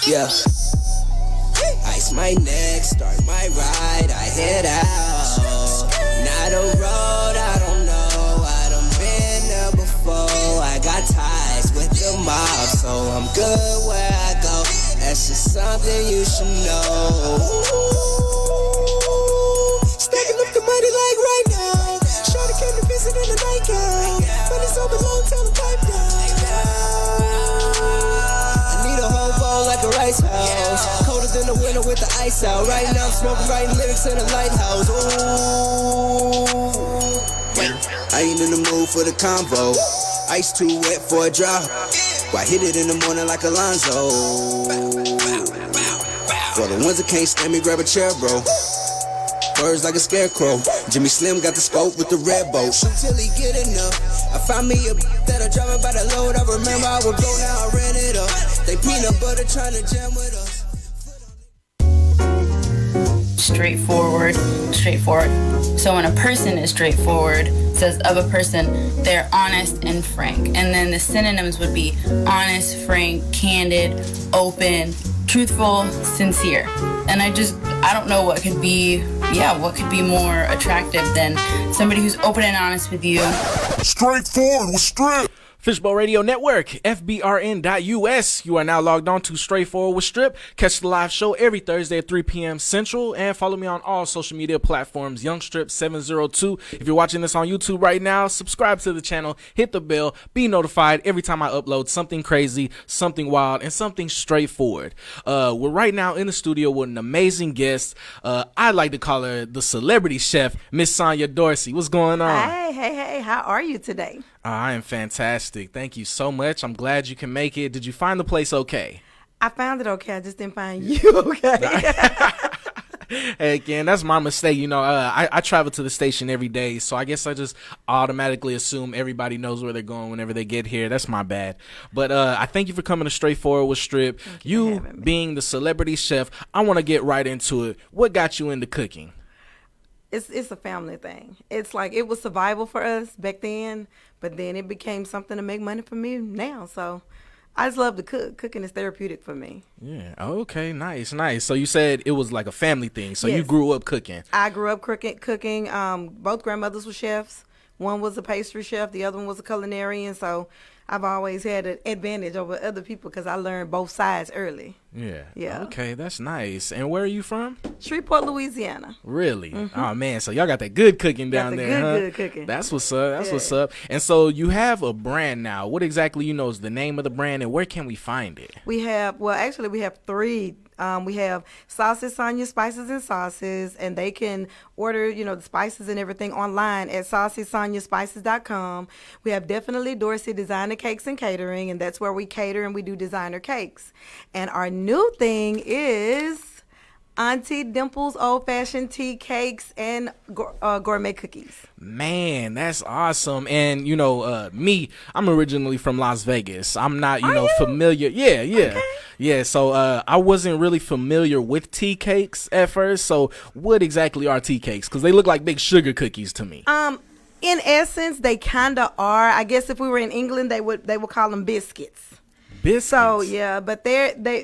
Yeah. Ice my neck, start my ride, I head out. Not a road, I don't know, I done been there before. I got ties with the mob, so I'm good where I go. That's just something you should know. Stacking up the money like right now. Shorty came to visit in the nightgown. When it's over long, tell the pipe down. I need a whole bowl like a rice house. Colder than the winter with the ice out. Right now I'm smoking, writing lyrics in a lighthouse. Ooh. I ain't in the mood for the convo. Ice too wet for a drop. I hit it in the morning like Alonzo. For the ones that can't stand me, grab a chair, bro. Birds like a scarecrow. Jimmy Slim got the scope with the red boat. Shoot till he get enough. I found me a that I driving by the load. I remember I was broke, now I ran it up. They peanut butter trying to jam with us. Straightforward. So when a person is straightforward, says of a person, they're honest and frank. And then the synonyms would be honest, frank, candid, open, truthful, sincere. And I don't know what could be more attractive than somebody who's open and honest with you. Straightforward with Strip. Fishbowl Radio Network, FBRN.US. You are now logged on to Straightforward with Strip. Catch the live show every Thursday at 3 p.m. Central. And follow me on all social media platforms, YoungStrip702. If you're watching this on YouTube right now, subscribe to the channel, hit the bell, be notified every time I upload something crazy, something wild, and something straightforward. We're right now in the studio with an amazing guest. I like to call her the celebrity chef, Miss Sonya Dorsey. What's going on? Hey, how are you today? I am fantastic. Thank you so much. I'm glad you can make it. Did you find the place okay? I found it okay. I just didn't find you okay. Hey, again, that's my mistake. You know, I travel to the station every day, so I guess I just automatically assume everybody knows where they're going whenever they get here. That's my bad. But I thank you for coming to Straightforward with Strip. You being the celebrity chef, I want to get right into it. What got you into cooking? It's a family thing. It's like it was survival for us back then, but then it became something to make money for me now. So I just love to cook. Cooking is therapeutic for me. Yeah. Okay. Nice. So you said it was like a family thing. So yes. You grew up cooking. I grew up cooking. Both grandmothers were chefs. One was a pastry chef. The other one was a culinarian. So I've always had an advantage over other people because I learned both sides early. Yeah. Okay, that's nice. And where are you from? Shreveport, Louisiana. Really? Mm-hmm. Oh, man. So y'all got that good cooking down there, huh? Good cooking. That's what's up. What's up. And so you have a brand now. What exactly, is the name of the brand and where can we find it? We have three. We have Sauces, Sonya Spices and Sauces, and they can order, the spices and everything online at saucesonyaspices.com. We have Definitely Dorsey Designer Cakes and Catering, and that's where we cater and we do designer cakes. And our new thing is Auntie Dimple's Old Fashioned Tea Cakes and gourmet cookies. Man, that's awesome. And, me, I'm originally from Las Vegas. I'm not, familiar. Yeah. Okay. Yeah, so I wasn't really familiar with tea cakes at first. So what exactly are tea cakes? Because they look like big sugar cookies to me. In essence, they kind of are. I guess if we were in England, they would call them biscuits. Biscuits. So yeah, but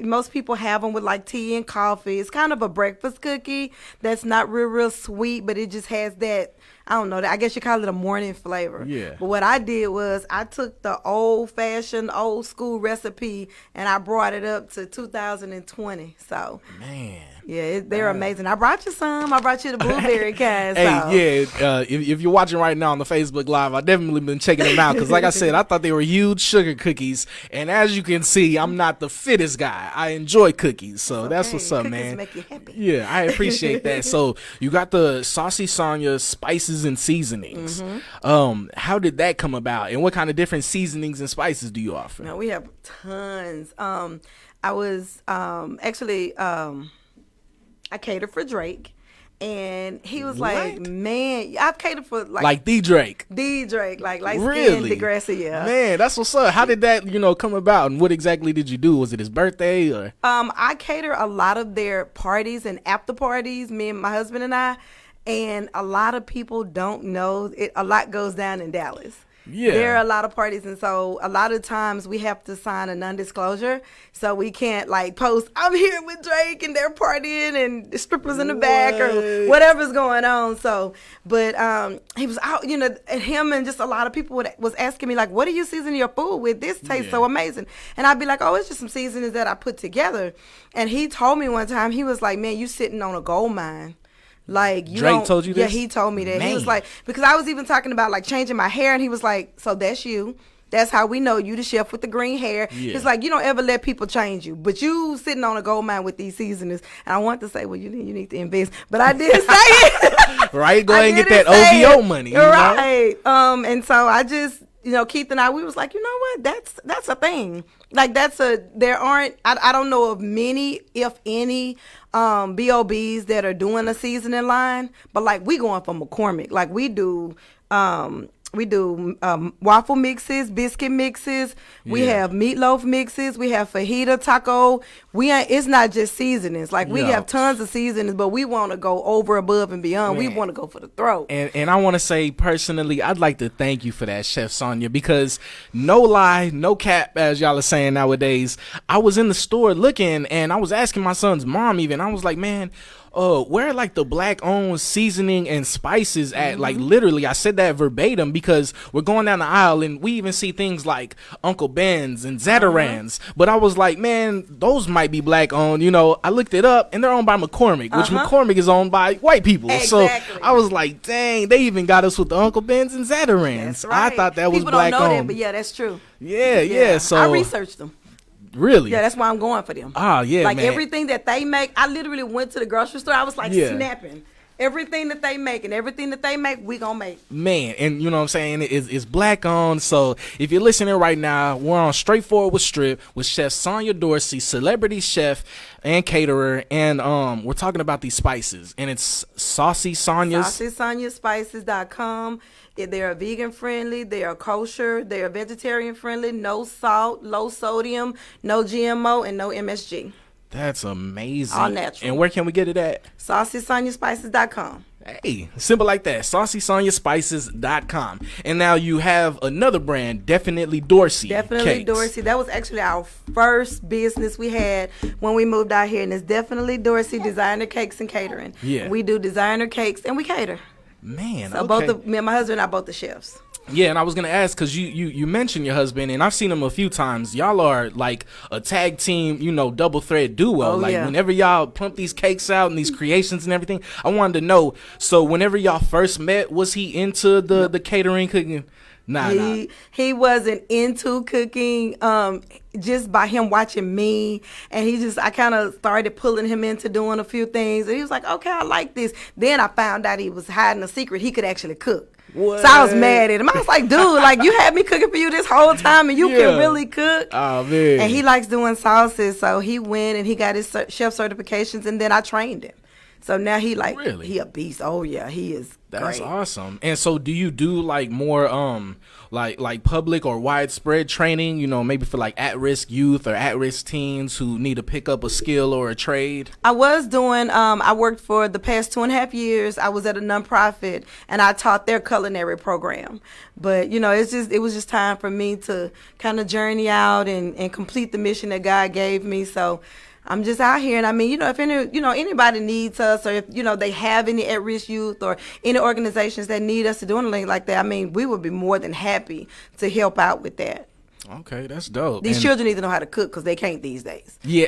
most people have them with like tea and coffee. It's kind of a breakfast cookie that's not real sweet, but it just has that, I don't know, I guess you call it a morning flavor. Yeah. But what I did was I took the old-fashioned, old-school recipe and I brought it up to 2020. So man. Yeah, they're amazing. I brought you some. I brought you the blueberry kind. Hey, if you're watching right now on the Facebook Live, I've definitely been checking them out because, like I said, I thought they were huge sugar cookies. And as you can see, I'm not the fittest guy. I enjoy cookies, so that's what's up, cookies man. Make you happy. Yeah, I appreciate that. So you got the Saucy Sonya spices and seasonings. Mm-hmm. How did that come about, and what kind of different seasonings and spices do you offer? No, we have tons. I was I catered for Drake, and he was like, man, I've catered for like the Drake, like really? Skin Degrassi, yeah. Man, that's what's up. How did that, come about, and what exactly did you do? Was it his birthday or? I cater a lot of their parties and after parties, me and my husband and I, and a lot of people don't know it. A lot goes down in Dallas. Yeah. There are a lot of parties, and so a lot of times we have to sign a non-disclosure, so we can't like post, I'm here with Drake and they're partying and the strippers in the back or whatever's going on. So, but he was out, you know, and him and just a lot of people was asking me like, what do you season your food with? This tastes so amazing. And I'd be like, oh, it's just some seasonings that I put together. And he told me one time, he was like, man, you sitting on a gold mine. Like, you Drake told you this? Yeah, he told me that. Man. He was like, because I was even talking about like changing my hair, and he was like, so that's you. That's how we know you the chef with the green hair. Yeah. It's like, you don't ever let people change you, but you sitting on a gold mine with these seasonings. And I want to say, well, you need to invest, but I didn't say it. Right, go ahead and get that OVO money. You right. know? And so I just, you know, Keith and I, we was like, you know what, that's a thing. Like there aren't, I don't know of many, if any, BOBs that are doing a seasoning line, but like we going for McCormick. Like we do waffle mixes, biscuit mixes. We have meatloaf mixes. We have fajita taco. It's not just seasonings. Like we have tons of seasonings, but we want to go over, above, and beyond. We want to go for the throat. And I want to say personally, I'd like to thank you for that, Chef Sonya, because no lie, no cap, as y'all are saying nowadays. I was in the store looking, and I was asking my son's mom even. I was like, man, where are like the black owned seasoning and spices at? Like literally, I said that verbatim because we're going down the aisle and we even see things like Uncle Ben's and Zatarain's. But I was like, man, those might be black owned. You know, I looked it up and they're owned by McCormick, which McCormick is owned by white people. Exactly. So I was like, dang, they even got us with the Uncle Ben's and Zatarain's. That's right. I thought that was people black don't know owned. that, but yeah, that's true. Yeah. So I researched them. Really? Yeah, that's why I'm going for them. Ah, yeah, like man. everything that they make, I literally went to the grocery store. I was like snapping. Everything that they make and everything that they make, we gonna make. Man, and you know what I'm saying? It's black owned. So if you're listening right now, we're on Straightforward with Strip with Chef Sonya Dorsey, celebrity chef and caterer, and we're talking about these spices, and it's Saucy Sonya's. SaucySonyaSpices.com. They are vegan friendly, they are kosher, they are vegetarian friendly, no salt, low sodium, no GMO, and no MSG. That's amazing. All natural. And where can we get it at? SaucySonyaSpices.com. Hey, simple like that. SaucySonyaSpices.com. And now you have another brand, Definitely Dorsey. Definitely Cakes. Dorsey. That was actually our first business we had when we moved out here, and it's Definitely Dorsey Designer Cakes and Catering. Yeah. We do designer cakes and we cater. Man, So okay. me and my husband are both the chefs. Yeah, and I was gonna ask because you mentioned your husband, and I've seen him a few times. Y'all are like a tag team, you know, double thread duo. Oh, like yeah. whenever y'all pump these cakes out and these creations and everything, I wanted to know. So whenever y'all first met, was he into the catering cooking? Nah. He wasn't into cooking. Just by him watching me, and I kind of started pulling him into doing a few things, and he was like, okay, I like this. Then I found out he was hiding a secret. He could actually cook. What? So I was mad at him. I was like, dude, like you had me cooking for you this whole time, and you can really cook. Oh man. And he likes doing sauces, so he went and he got his chef certifications, and then I trained him. So now he a beast. Oh yeah, he is. That's great. awesome. And so do you do like more like public or widespread training, you know, maybe for like at-risk youth or at-risk teens who need to pick up a skill or a trade? I was doing, I worked for the past 2.5 years. I was at a nonprofit and I taught their culinary program. But, you know, it was just time for me to kind of journey out and complete the mission that God gave me. So I'm just out here, and I mean, you know, if anybody needs us, or if, you know, they have any at-risk youth or any organizations that need us to do anything like that, I mean, we would be more than happy to help out with that. Okay, that's dope. These children need to know how to cook because they can't these days. Yeah.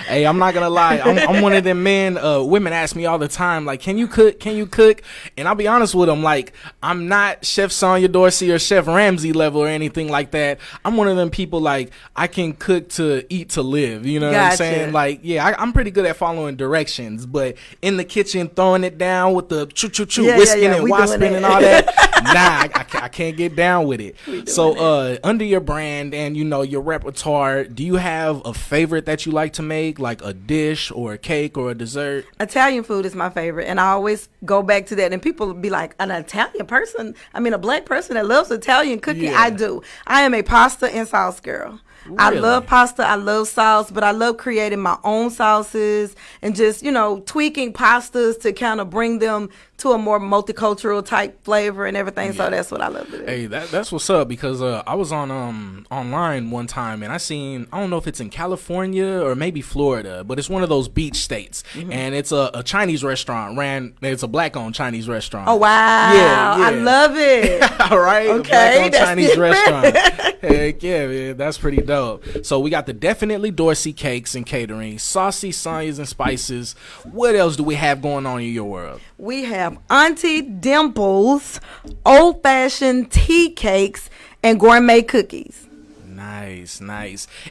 Hey, I'm not gonna lie. I'm one of them men. Women ask me all the time, like, "Can you cook? Can you cook?" And I'll be honest with them, like, I'm not Chef Sonya Dorsey or Chef Ramsay level or anything like that. I'm one of them people, like, I can cook to eat to live. You know what I'm saying? Like, yeah, I'm pretty good at following directions, but in the kitchen, throwing it down with the whisking and wasping and all that, nah, I can't get down with it. So, under your brand and, you know, your repertoire, do you have a favorite that you like to make, like a dish or a cake or a dessert? Italian food is my favorite, and I always go back to that, and people be like, an Italian person? I mean, a black person that loves Italian cooking? Yeah. I do. I am a pasta and sauce girl. I Really? love pasta. I love sauce, but I love creating my own sauces and just, tweaking pastas to kind of bring them to a more multicultural type flavor and everything. So that's what I love to do. Hey, that's what's up, because I was on online one time and I don't know if it's in California or maybe Florida, but it's one of those beach states, and it's a Chinese restaurant it's a black-owned Chinese restaurant. Oh, wow. Yeah. I love it. All right. Okay, Black-owned that's Chinese different. restaurant. Heck yeah, man. That's pretty dope. So we got the Definitely Dorsey Cakes and Catering, Saucy Sonyas and Spices. What else do we have going on in your world? We have Auntie Dimples, old-fashioned tea cakes, and gourmet cookies. Nice.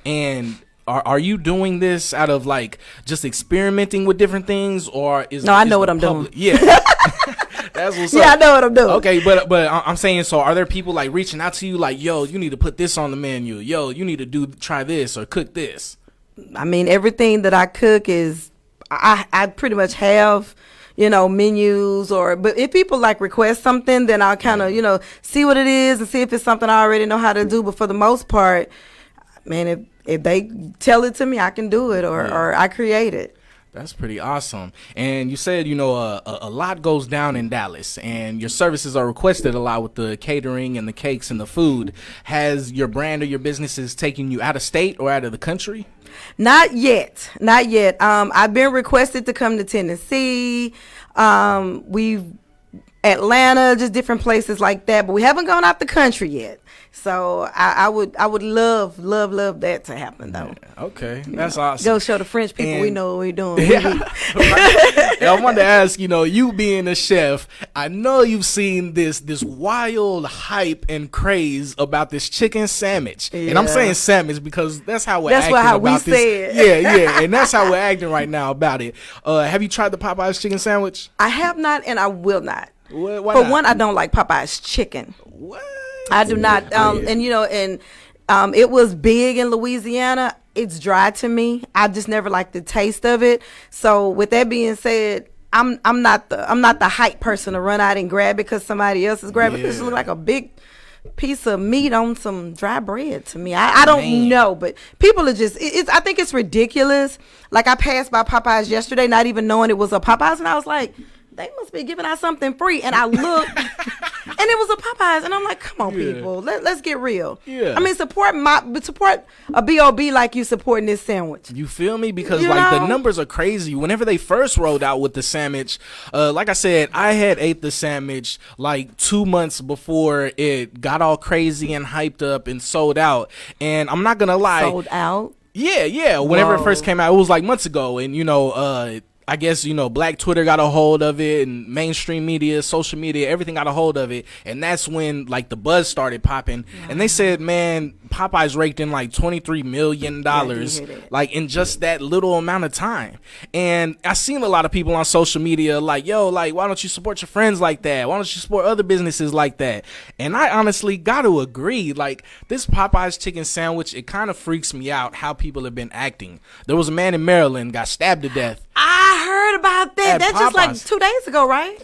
And are you doing this out of like just experimenting with different things, or is No, I is know the what I'm doing. Yeah. That's what's up. Yeah, I know what I'm doing. Okay, but I'm saying, so are there people like reaching out to you like, yo, you need to put this on the menu, yo, you need to try this or cook this? I mean, everything that I cook is, I pretty much have, menus, but if people like request something, then I'll kind of, see what it is and see if it's something I already know how to do. But for the most part, man, if they tell it to me, I can do it or I create it. That's pretty awesome. And you said, a lot goes down in Dallas, and your services are requested a lot with the catering and the cakes and the food. Has your brand or your businesses taken you out of state or out of the country? Not yet. I've been requested to come to Tennessee. Atlanta, just different places like that, but we haven't gone out the country yet. So I would love that to happen though. Okay, that's awesome. Go show the French people we know what we're doing. Yeah, right. I wanted to ask, you being a chef, I know you've seen this wild hype and craze about this chicken sandwich, and I'm saying sandwich because that's how we're acting how about we this. say it. Yeah, and that's how we're acting right now about it. Have you tried the Popeyes chicken sandwich? I have not, and I will not. Why For not? one, I don't like Popeye's chicken. What? I do not. It was big in Louisiana. It's dry to me. I just never liked the taste of it. So with that being said, I'm not the hype person to run out and grab it because somebody else is grabbing it. It just look like a big piece of meat on some dry bread to me. I don't know, but people are just, I think it's ridiculous. Like I passed by Popeyes yesterday not even knowing it was a Popeyes, and I was like, they must be giving out something free. And I looked, and it was a Popeyes, and I'm like, come on, people, let's get real. Yeah. I mean, support a B.O.B. like you supporting this sandwich. You feel me? Because the numbers are crazy. Whenever they first rolled out with the sandwich, like I said, I had ate the sandwich like 2 months before it got all crazy and hyped up and sold out. And I'm not gonna lie, Sold out? Yeah. Whenever Whoa. it first came out, it was like months ago, and I guess, Black Twitter got a hold of it, and mainstream media, social media, everything got a hold of it. And that's when like the buzz started popping. Yeah. And they said, man, Popeyes raked in like $23 million, like in just that little amount of time. And I seen a lot of people on social media like, yo, like, why don't you support your friends like that? Why don't you support other businesses like that? And I honestly got to agree, like this Popeyes chicken sandwich, it kind of freaks me out how people have been acting. There was a man in Maryland got stabbed to death. I heard about that. That's just like 2 days ago, right?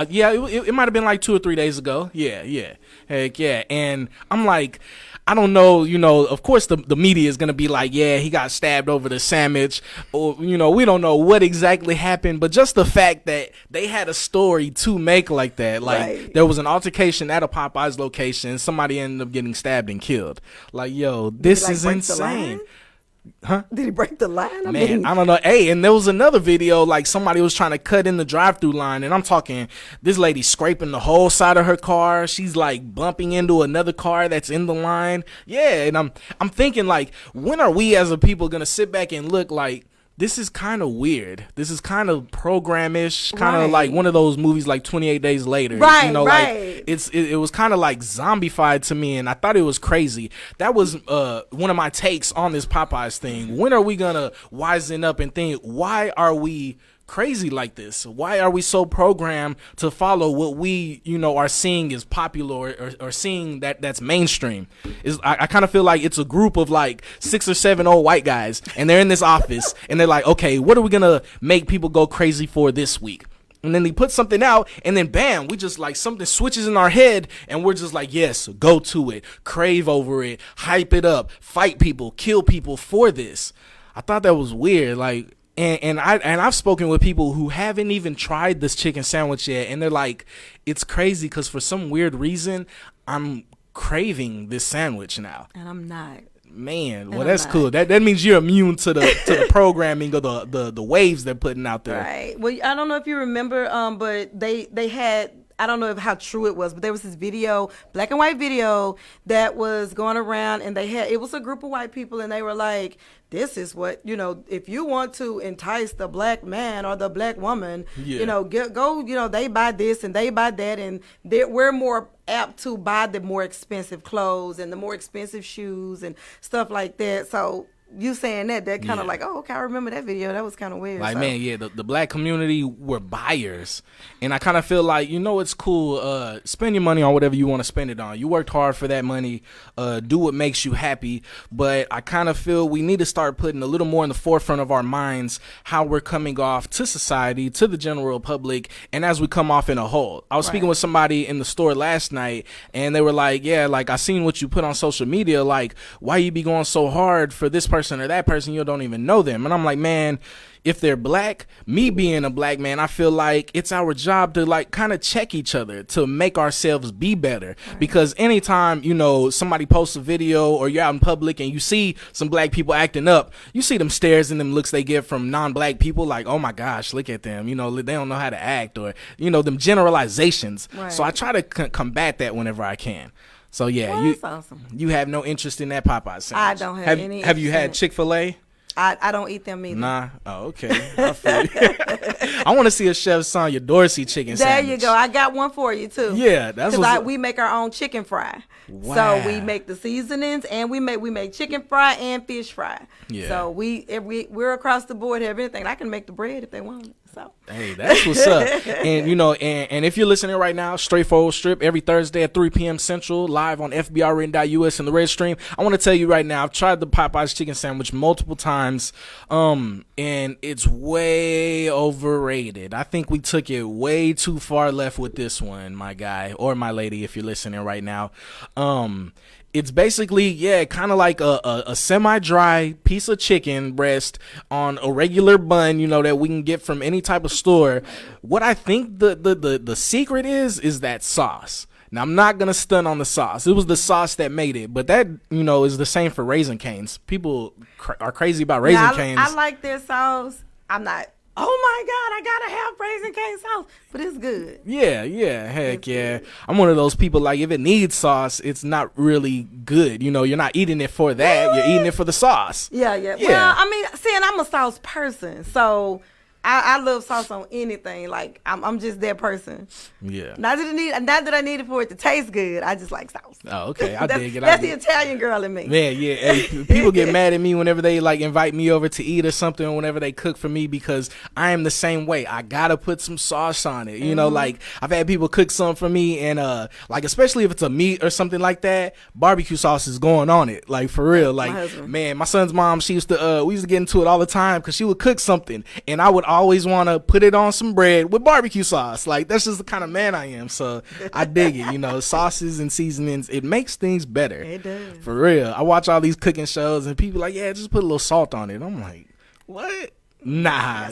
Yeah, it might have been like 2 or 3 days ago. Yeah. Heck yeah. And I'm like, I don't know, of course the media is going to be like, yeah, he got stabbed over the sandwich, or, we don't know what exactly happened, but just the fact that they had a story to make like that, like there was an altercation at a Popeyes location, somebody ended up getting stabbed and killed. Like, yo, this is insane. Huh? Did he break the line? I don't know. Hey, and there was another video, like somebody was trying to cut in the drive-through line, and I'm talking this lady scraping the whole side of her car. She's like bumping into another car that's in the line. Yeah, and I'm thinking like, when are we as a people gonna sit back and look like, this is kind of weird. This is kind of program-ish, kind of like one of those movies like 28 Days Later. Right. Like it was kind of like zombified to me, and I thought it was crazy. That was one of my takes on this Popeyes thing. When are we gonna wisen up and think, why are we crazy like this? Why are we so programmed to follow what we are seeing is popular or seeing that's mainstream? I kind of feel like it's a group of like 6 or 7 old white guys, and they're in this office and they're like, okay, what are we gonna make people go crazy for this week? And then he puts something out, and then bam, we just like something switches in our head, and we're just like, yes, go to it, crave over it, hype it up, fight people, kill people for this. I thought that was weird. Like, and I've spoken with people who haven't even tried this chicken sandwich yet, and they're like, it's crazy because for some weird reason, I'm craving this sandwich now. And I'm not. Man, well, that's cool. That means you're immune to the programming or the waves they're putting out there. Right. Well, I don't know if you remember, but they had, I don't know how true it was, but there was this video, black and white video, that was going around, and it was a group of white people, and they were like, this is what, if you want to entice the black man or the black woman, go, they buy this and they buy that, and we're more apt to buy the more expensive clothes and the more expensive shoes and stuff like that. So you saying that kind of like, oh, okay, I remember that video. That was kind of weird. Like, man, the black community were buyers, and I kind of feel like, it's cool. Spend your money on whatever you want to spend it on. You worked hard for that money. Do what makes you happy. But I kind of feel we need to start putting a little more in the forefront of our minds how we're coming off to society, to the general public, and as we come off in a whole. I was speaking with somebody in the store last night, and they were like, yeah, like, I seen what you put on social media. Like, why you be going so hard for this person or that person, you don't even know them. And I'm like, man, if they're black, me being a black man, I feel like it's our job to like kind of check each other to make ourselves be better. Right. Because anytime, somebody posts a video or you're out in public and you see some black people acting up, you see them stares and them looks they get from non-black people like, oh my gosh, look at them. They don't know how to act, or, them generalizations. Right. So I try to combat that whenever I can. So yeah, that's awesome. You have no interest in that Popeye sandwich. I don't have any. Have you had Chick-fil-A? I don't eat them either. Nah. Oh, okay. I feel you. I want to see a Chef Sonya Dorsey chicken sandwich. There you go. I got one for you too. Yeah, that's what we make our own chicken fry. Wow. So we make the seasonings, and we make chicken fry and fish fry. Yeah. So we're across the board, have anything. I can make the bread if they want it. So hey, that's what's up. And and if you're listening right now, Straightforward Strip every Thursday at 3 p.m. Central, live on FBRN.US and the Red Stream. I want to tell you right now, I've tried the Popeyes chicken sandwich multiple times, and it's way overrated. I think we took it way too far left with this one, my guy or my lady, if you're listening right now. It's basically, kind of like a semi-dry piece of chicken breast on a regular bun, that we can get from any type of store. What I think the secret is that sauce. Now, I'm not going to stun on the sauce. It was the sauce that made it. But that, is the same for Raisin Canes. People are crazy about Raisin Canes. I like their sauce. I'm not, oh my God, I got to have Raisin Cane sauce. But it's good. Yeah. Heck yeah. I'm one of those people, like, if it needs sauce, it's not really good. You're not eating it for that. You're eating it for the sauce. Yeah. Well, I mean, and I'm a sauce person. So I love sauce on anything. Like, I'm just that person. Yeah. Not that I need it for it to taste good. I just like sauce. Oh, okay. I dig it. That's the Italian girl in me. Man, yeah. Hey, people get mad at me whenever they like invite me over to eat or something, or whenever they cook for me, because I am the same way. I gotta put some sauce on it. Like, I've had people cook something for me, and like, especially if it's a meat or something like that, barbecue sauce is going on it. Like, for real. Like, man, my son's mom, we used to get into it all the time because she would cook something, and I would always want to put it on some bread with barbecue sauce. Like, that's just the kind of man I am. So I dig it. Sauces and seasonings, it makes things better. It does. For real. I watch all these cooking shows and people like, yeah, just put a little salt on it. I'm like, what? Nah.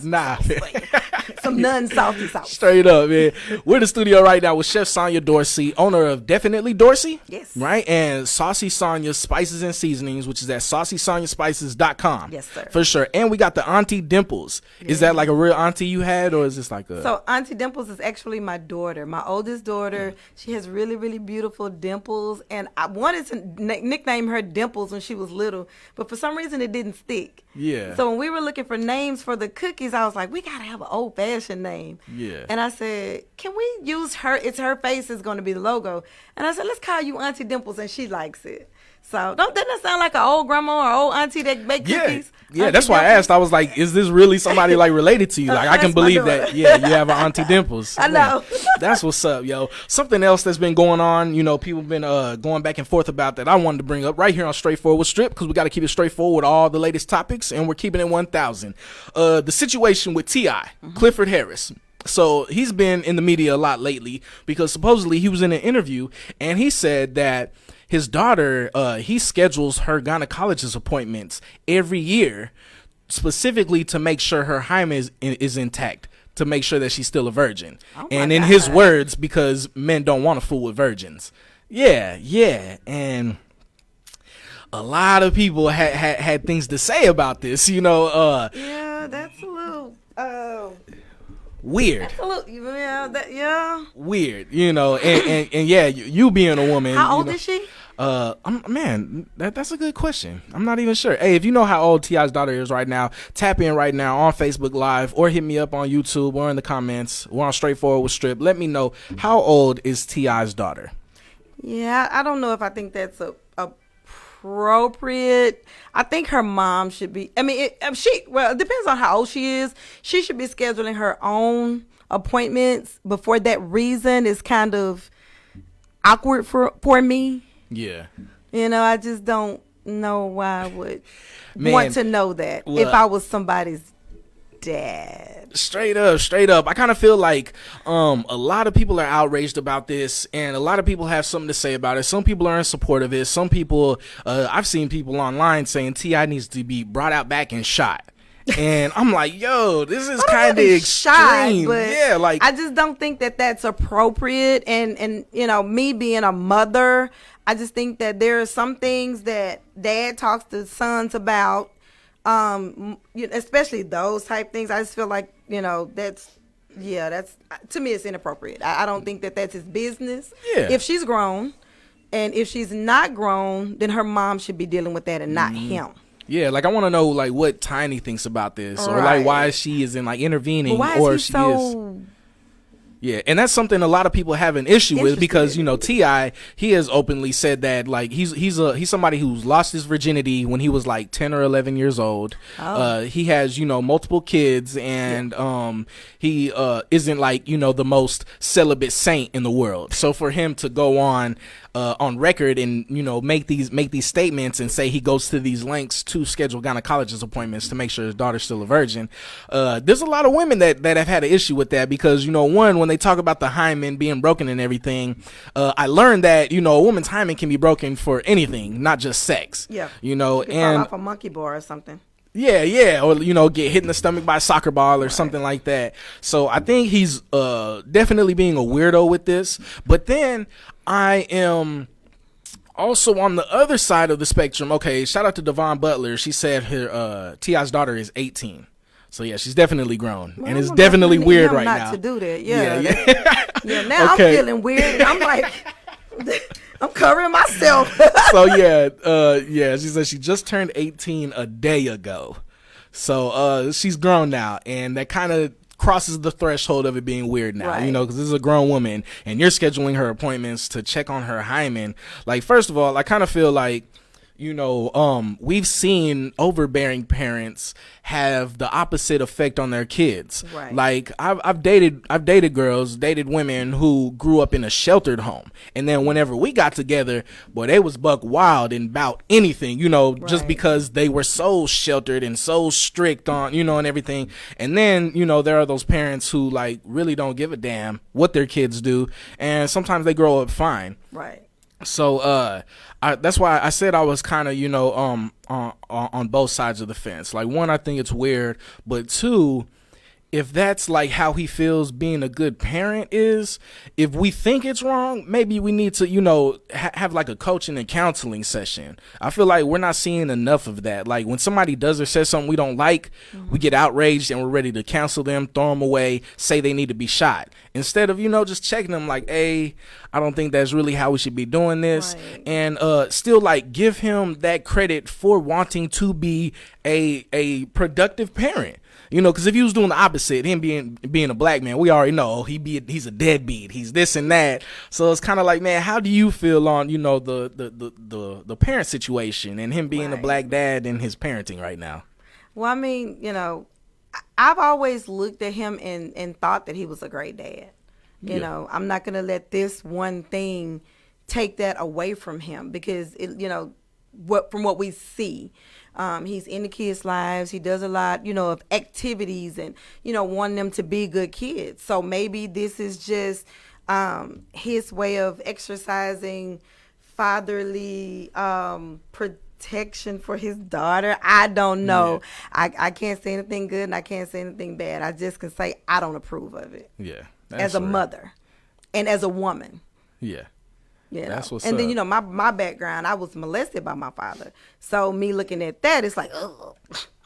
Some non-salty sauce. Straight up, man. We're in the studio right now with Chef Sonya Dorsey, owner of Definitely Dorsey. Yes. Right? And Saucy Sonya Spices and Seasonings, which is at SaucySonyaSpices.com. Yes, sir. For sure. And we got the Auntie Dimples. Yeah. Is that like a real auntie you had, or is this like a... So Auntie Dimples is actually my daughter, my oldest daughter. She has really, really beautiful dimples. And I wanted to nickname her Dimples when she was little, but for some reason it didn't stick. Yeah. So when we were looking for names for the cookies, I was like, we got to have an old-fashioned name. Yeah. And I said, can we use her? It's her face is going to be the logo. And I said, let's call you Auntie Dimples, and she likes it. So doesn't that sound like an old grandma or old auntie that make cookies? Yeah, that's why I asked. I was like, is this really somebody like related to you? Like, I can believe that. Yeah, you have an Auntie Dimples. I know. That's what's up, yo. Something else that's been going on, people been going back and forth about that I wanted to bring up right here on Straightforward with Strip, because we got to keep it straightforward with all the latest topics, and we're keeping it 1,000. The situation with T.I., Clifford Harris. So he's been in the media a lot lately because supposedly he was in an interview and he said that his daughter, he schedules her gynecologist appointments every year specifically to make sure her hymen is intact, to make sure that she's still a virgin. And in his words, because men don't want to fool with virgins. Yeah. And a lot of people had things to say about this, Yeah, that's a little weird. that's a little yeah. Weird, and yeah, you being a woman. How old is she? That's a good question. I'm not even sure. Hey, if you know how old T.I.'s daughter is right now, tap in right now on Facebook Live or hit me up on YouTube or in the comments. We're on Straightforward with Strip. Let me know, how old is T.I.'s daughter? Yeah, I don't know if I think that's appropriate. I think her mom should be. I mean, it depends on how old she is. She should be scheduling her own appointments. Before that reason is kind of awkward for me. Yeah. I just don't know why I would want to know that if I was somebody's dad. Straight up. I kind of feel like a lot of people are outraged about this, and a lot of people have something to say about it. Some people are in support of it. Some people, I've seen people online saying T.I. needs to be brought out back and shot. And I'm like, yo, this is kind of extreme. But yeah, like I just don't think that that's appropriate. And me being a mother, I just think that there are some things that dad talks to sons about, especially those type things. I just feel like that's to me it's inappropriate. I don't think that that's his business. Yeah. If she's grown, and if she's not grown, then her mom should be dealing with that and not him. Yeah, like I want to know like what Tiny thinks about this, or like Right. why she isn't like intervening, But why or is he she so? is. Yeah, and that's something a lot of people have an issue with because T.I. he has openly said that like he's somebody who's lost his virginity when he was like 10 or 11 years old. Oh. He has multiple kids, and he isn't like the most celibate saint in the world. So for him to go on record and make these statements and say he goes to these lengths to schedule gynecologist appointments to make sure his daughter's still a virgin, there's a lot of women that have had an issue with that because when they talk about the hymen being broken and everything, I learned that a woman's hymen can be broken for anything, not just sex. Yeah. And fall off a monkey bar or something. Yeah, or get hit in the stomach by a soccer ball or something like that. So I think he's definitely being a weirdo with this. But then I am also on the other side of the spectrum. Okay, shout out to Devon Butler. She said her T.I.'s daughter is 18. So yeah, she's definitely grown, and it's definitely weird right now. Not to do that. Yeah. Yeah. Now Okay. I'm feeling weird. I'm like, I'm covering myself. So yeah, she said she just turned 18 a day ago. So she's grown now, and that kind of crosses the threshold of it being weird now, Right. because this is a grown woman, and you're scheduling her appointments to check on her hymen. Like, first of all, I kind of feel like we've seen overbearing parents have the opposite effect on their kids. Right. Like I've dated women who grew up in a sheltered home, and then whenever we got together, boy, they was buck wild and about anything, just Right. because they were so sheltered and so strict on, and everything. And then, there are those parents who like really don't give a damn what their kids do, and sometimes they grow up fine. Right. So that's why I said I was kind of on both sides of the fence. Like, one, I think it's weird, but two, if that's like how he feels being a good parent is, if we think it's wrong, maybe we need to have like a coaching and counseling session. I feel like we're not seeing enough of that. Like, when somebody does or says something we don't like, we get outraged and we're ready to cancel them, throw them away, say they need to be shot, instead of just checking them like, hey, I don't think that's really how we should be doing this. Right. And still like give him that credit for wanting to be a productive parent. Because if he was doing the opposite, him being a black man, we already know he's a deadbeat, he's this and that. So it's kind of like, man, how do you feel on the parent situation and him being a Right. black dad and his parenting right now? Well, I mean, I've always looked at him and thought that he was a great dad. I'm not going to let this one thing take that away from him because what we see. He's in the kids' lives. He does a lot, of activities and, wanting them to be good kids. So maybe this is just his way of exercising fatherly protection for his daughter. I don't know. Yeah. I can't say anything good and I can't say anything bad. I just can say I don't approve of it. Yeah. As a mother and as a woman. Yeah. That's what's up. And then, my background, I was molested by my father. So me looking at that, it's like, oh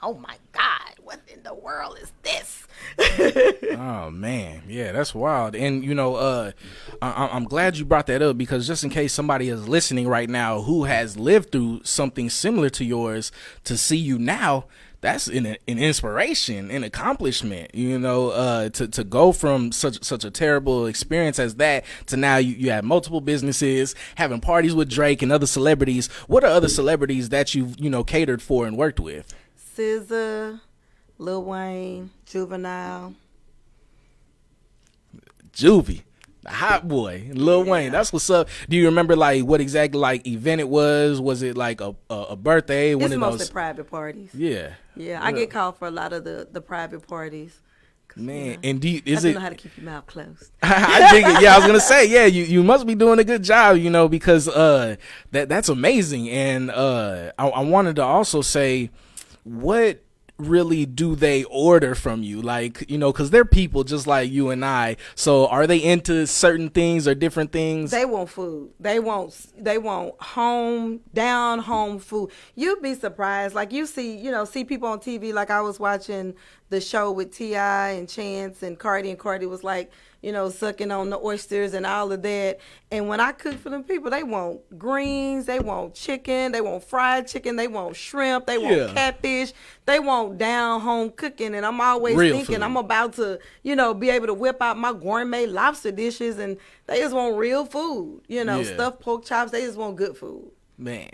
my God, what in the world is this? Oh man, yeah, that's wild. And I'm glad you brought that up, because just in case somebody is listening right now who has lived through something similar to yours, to see you now, that's an inspiration, an accomplishment, to go from such a terrible experience as that to now you have multiple businesses, having parties with Drake and other celebrities. What are other celebrities that you've, catered for and worked with? SZA, Lil Wayne, Juvenile. Juvie. The hot boy, Lil Wayne. That's what's up. Do you remember what exactly event it was? Was it like a birthday? It's mostly private parties. Yeah. I get called for a lot of the private parties. Man, I don't know how to keep your mouth closed. I dig it. Yeah, I was gonna say, yeah, you must be doing a good job, because that's amazing. And I wanted to also say, what really do they order from you, because they're people just like you and I? So are they into certain things or different things? They want food. They want home food. You'd be surprised, you see people on TV. Like I was watching the show with T.I. and Chance and Cardi was sucking on the oysters and all of that. And when I cook for them people, they want greens, they want chicken, they want fried chicken, they want shrimp, they want catfish, they want down home cooking. And I'm always thinking I'm about to, be able to whip out my gourmet lobster dishes, and they just want real food, stuffed pork chops. They just want good food. Man.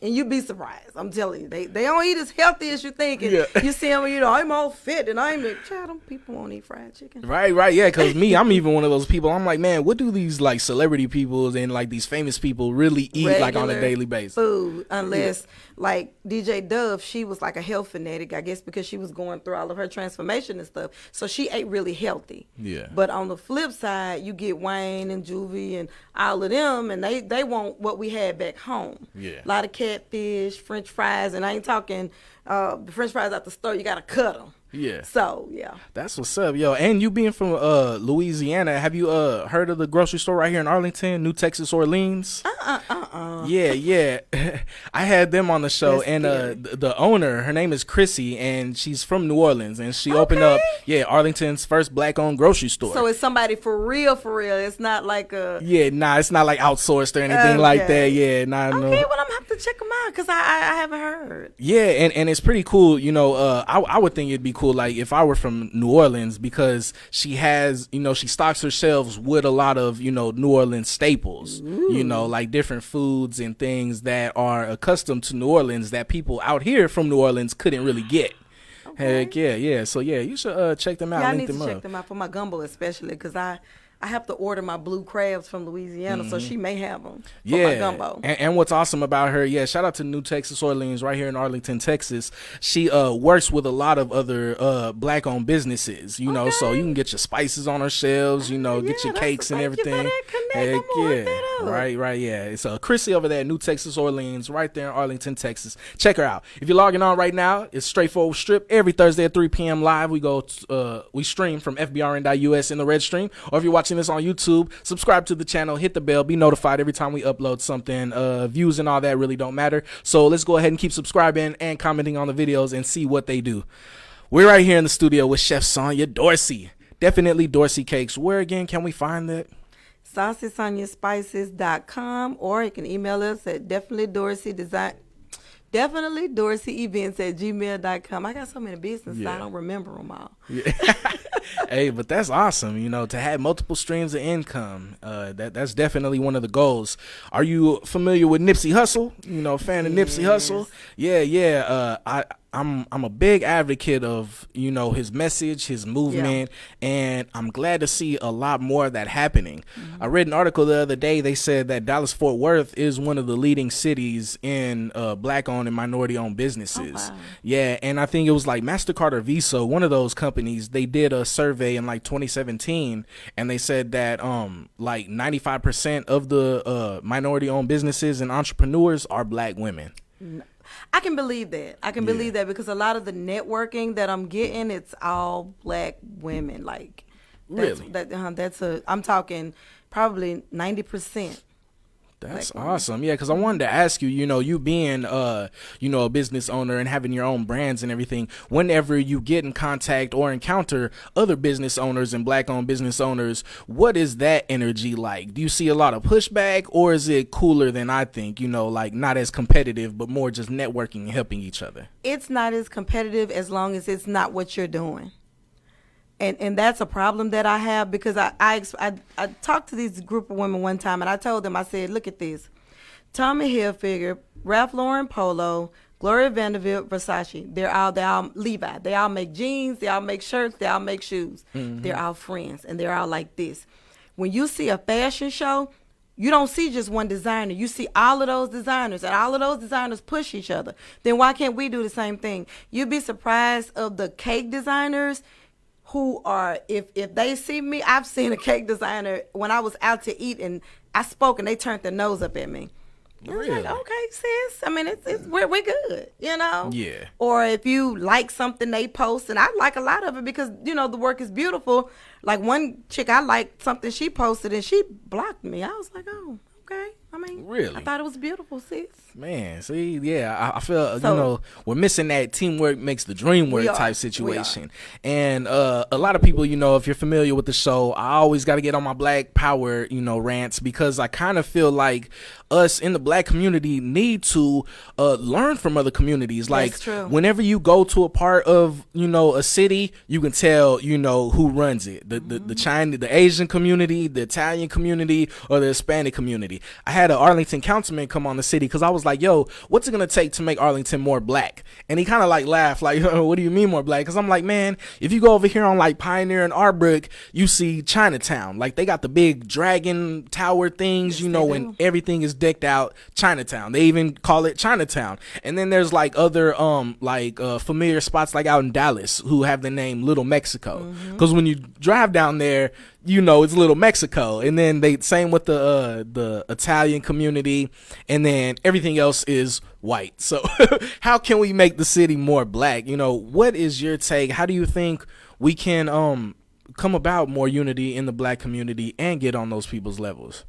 And you'd be surprised. I'm telling you, they don't eat as healthy as you think. And you see them, I'm all fit, and I'm like, child, them people won't eat fried chicken. Right, yeah. Because me, I'm even one of those people. I'm like, man, what do these celebrity people and these famous people really eat regular on a daily basis? Food, unless DJ Dove, she was a health fanatic, I guess, because she was going through all of her transformation and stuff. So she ate really healthy. Yeah. But on the flip side, you get Wayne and Juvie and all of them, and they want what we had back home. Yeah. A lot of catfish, French fries, and I ain't talking the French fries out the store. You gotta cut them. Yeah. So yeah. That's what's up, yo. And you being from Louisiana, have you heard of the grocery store right here in Arlington, New Texas Orleans? Yeah. I had them on the show. That's and the owner, her name is Chrissy, and she's from New Orleans, and she opened up Arlington's first black-owned grocery store. So it's somebody for real. It's not like a it's not outsourced or anything like that. Yeah, well, I'm gonna have to check them out, because I haven't heard. Yeah, and it's pretty cool. I would think it'd be cool if I were from New Orleans, because she has, she stocks her shelves with a lot of, New Orleans staples. Ooh. Different foods and things that are accustomed to New Orleans that people out here from New Orleans couldn't really get. Okay. Heck yeah. So yeah, you should check them out. Yeah, I need to check them out for my gumbo, especially because I have to order my blue crabs from Louisiana, so she may have them for my gumbo. And what's awesome about her, shout out to New Texas Orleans right here in Arlington, Texas. She works with a lot of other black-owned businesses, so you can get your spices on her shelves, get your cakes and everything. Heck yeah. Right, yeah. It's Chrissy over there at New Texas Orleans right there in Arlington, Texas. Check her out. If you're logging on right now, it's Straightforward Strip every Thursday at 3 p.m. live. We stream from fbrn.us in the red stream, or if you're watching this on YouTube, subscribe to the channel, hit the bell, be notified every time we upload something. Views and all that really don't matter. So let's go ahead and keep subscribing and commenting on the videos and see what they do. We're right here in the studio with Chef Sonya Dorsey. Definitely Dorsey Cakes. Where again can we find that? SaucySonyaSpices.com, or you can email us at definitelydorseyevents@gmail.com. I got so many businesses, I don't remember them all. Yeah. Hey, but that's awesome, to have multiple streams of income. That's definitely one of the goals. Are you familiar with Nipsey Hussle? Fan of Nipsey Hussle? Yeah. I'm a big advocate of, you know, his message, his movement, and I'm glad to see a lot more of that happening. I read an article the other day. They said that Dallas Fort Worth is one of the leading cities in black-owned and minority-owned businesses. Yeah, and I think it was like MasterCard or Visa, one of those companies. They did a survey in like 2017, and they said that like 95% of the minority-owned businesses and entrepreneurs are black women. I can believe that. I can believe that because a lot of the networking that I'm getting, it's all black women. Like, Really? I'm talking probably 90%. That's awesome. Yeah, because I wanted to ask you, you know, you being, you know, a business owner and having your own brands and everything, whenever you get in contact or encounter other business owners and black-owned business owners, what is that energy like? Do you see a lot of pushback, or is it cooler than I think, you know, like not as competitive, but more just networking and helping each other? It's not as competitive as long as it's not what you're doing. And that's a problem that I have because I talked to this group of women one time and I told them, I said, look at this. Tommy Hilfiger, Ralph Lauren Polo, Gloria Vanderbilt, Versace, they're all Levi. They all make jeans, they all make shirts, they all make shoes. They're all friends and they're all like this. When you see a fashion show, you don't see just one designer. You see all of those designers, and all of those designers push each other. Then why can't we do the same thing? You'd be surprised of the cake designers who are, if they see me, I've seen a cake designer when I was out to eat and I spoke and they turned their nose up at me. Really? I was like, okay, sis. I mean, we're good, you know? Yeah. Or if you like something they post, and I like a lot of it because, you know, the work is beautiful. Like one chick, I liked something she posted and she blocked me. I was like, oh, okay. I mean, really? I thought it was beautiful, sis. Man, see, yeah, I feel, you know, we're missing that teamwork makes the dream work type situation. And a lot of people, you know, if you're familiar with the show, I always got to get on my black power, you know, rants, because I kind of feel like us in the black community need to learn from other communities. Like, whenever you go to a part of, you know, a city, you can tell, you know, who runs it. The Chinese, the Asian community, the Italian community, or the Hispanic community. I had an Arlington councilman come on the city because I was like, yo, what's it gonna take to make Arlington more black? And he kind of like laughed, like, what do you mean more black? Because I'm like, man, if you go over here on like Pioneer and Arbrook, you see Chinatown. Like, they got the big dragon tower things, you know, and everything is decked out Chinatown. They even call it Chinatown. And then there's like other familiar spots like out in Dallas who have the name Little Mexico, because when you drive down there, you know, it's Little Mexico. And then they same with the Italian community, and then everything else is white. So how can we make the city more black? You know, what is your take? How do you think we can come about more unity in the black community and get on those people's levels?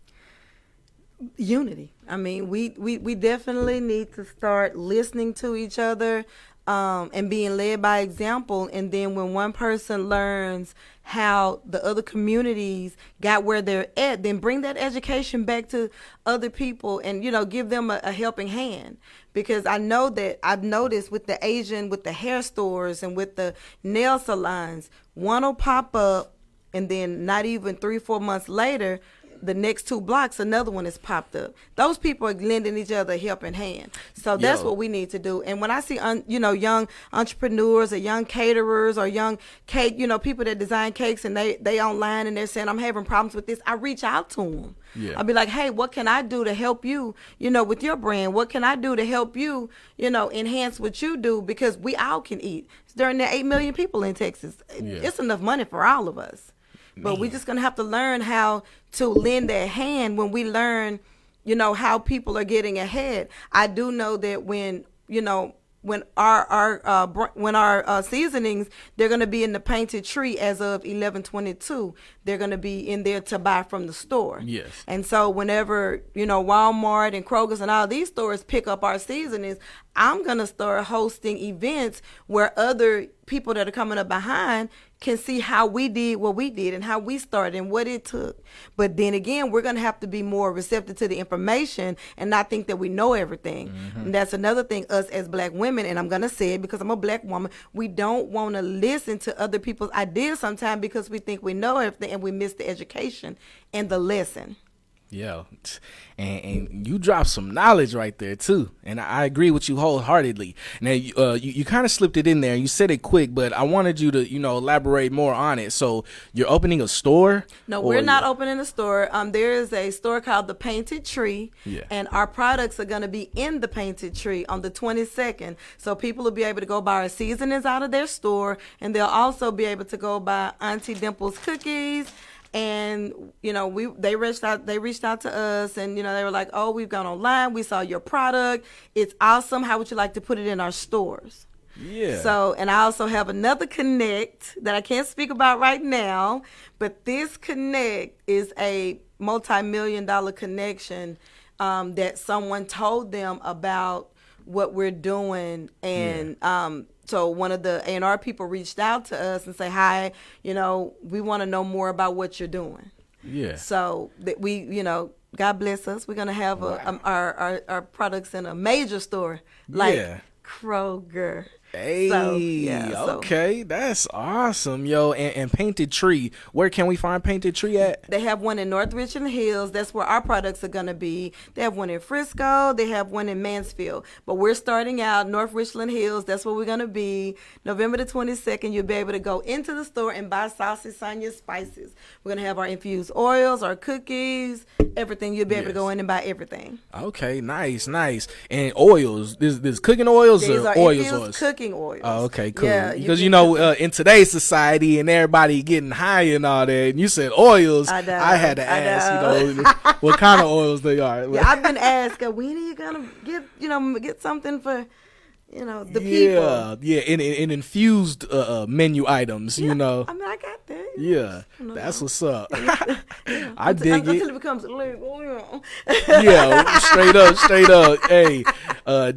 Unity. I mean, we definitely need to start listening to each other and being led by example. And then when one person learns how the other communities got where they're at, then bring that education back to other people and, you know, give them a helping hand. Because I know that I've noticed with the Asian, with the hair stores and with the nail salons, one will pop up and then not even 3-4 months later, the next 2 blocks, another one has popped up. Those people are lending each other a helping hand. So that's what we need to do. And when I see, you know, young entrepreneurs or young caterers or young cake, you know, people that design cakes and they online and they're saying, I'm having problems with this, I reach out to them. I'll be like, hey, what can I do to help you, you know, with your brand? What can I do to help you, you know, enhance what you do? Because we all can eat. During the 8 million people in Texas, it's enough money for all of us. But we're just going to have to learn how to lend that hand when we learn, you know, how people are getting ahead. I do know that when, you know, when our seasonings, they're going to be in the painted tree as of 11/22. They're going to be in there to buy from the store. Yes. And so whenever, you know, Walmart and Kroger's and all these stores pick up our seasonings, I'm going to start hosting events where other people that are coming up behind can see how we did what we did and how we started and what it took. But then again, we're going to have to be more receptive to the information and not think that we know everything. And that's another thing, us as black women, and I'm going to say it because I'm a black woman, we don't want to listen to other people's ideas sometimes because we think we know everything and we miss the education and the lesson. Yeah, and you dropped some knowledge right there too, and I agree with you wholeheartedly. Now you kind of slipped it in there. You said it quick, but I wanted you to elaborate more on it. So you're opening a store? No, we're not opening a store. There is a store called the Painted Tree, and our products are going to be in the Painted Tree on the 22nd. So people will be able to go buy our seasonings out of their store, and they'll also be able to go buy Auntie Dimple's cookies. And they reached out to us, and they were like, oh, we've gone online, we saw your product, it's awesome, how would you like to put it in our stores? Yeah. So, and I also have another connect that I can't speak about right now, but this connect is a multi-million-dollar connection that someone told them about what we're doing, and so one of the A&R people reached out to us and say, hi, we want to know more about what you're doing. Yeah. So that we, God bless us, we're going to have our products in a major store like Kroger. Hey, okay, that's awesome, yo. And Painted Tree, where can we find Painted Tree at? They have one in North Richland Hills. That's where our products are going to be. They have one in Frisco. They have one in Mansfield. But we're starting out North Richland Hills. That's where we're going to be. November the 22nd, you'll be able to go into the store and buy Saucy Sonya spices. We're going to have our infused oils, our cookies, everything. You'll be able to go in and buy everything. Okay, nice. And oils, this cooking oils These or are oils? Cooking oils. Oh, okay, cool. Yeah, because in today's society and everybody getting high and all that, and you said oils, I had to ask, what kind of oils they are. Yeah, I've been asked, when are you gonna get something for the people? Yeah, in infused menu items, I mean, I got that. Yeah, that's what's up. I dig it. Until it becomes illegal. Yeah, straight up. Hey,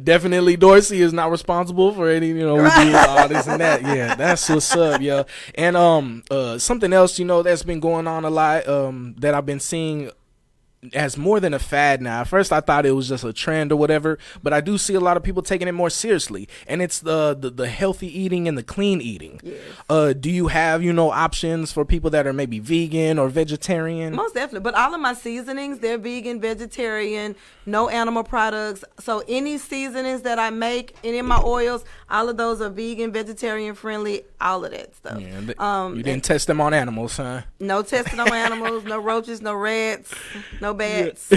definitely Dorsey is not responsible for any, we do all this and that. Yeah, that's what's up, yo. And something else, that's been going on a lot, that I've been seeing as more than a fad now. At first I thought it was just a trend or whatever, but I do see a lot of people taking it more seriously, and it's the healthy eating and the clean eating. Yes. Do you have options for people that are maybe vegan or vegetarian? Most definitely, but all of my seasonings, they're vegan, vegetarian, no animal products. So any seasonings that I make, any of my oils, all of those are vegan, vegetarian friendly, all of that stuff. Yeah, you didn't test them on animals, huh? No testing on animals, no roaches, no rats, no bats.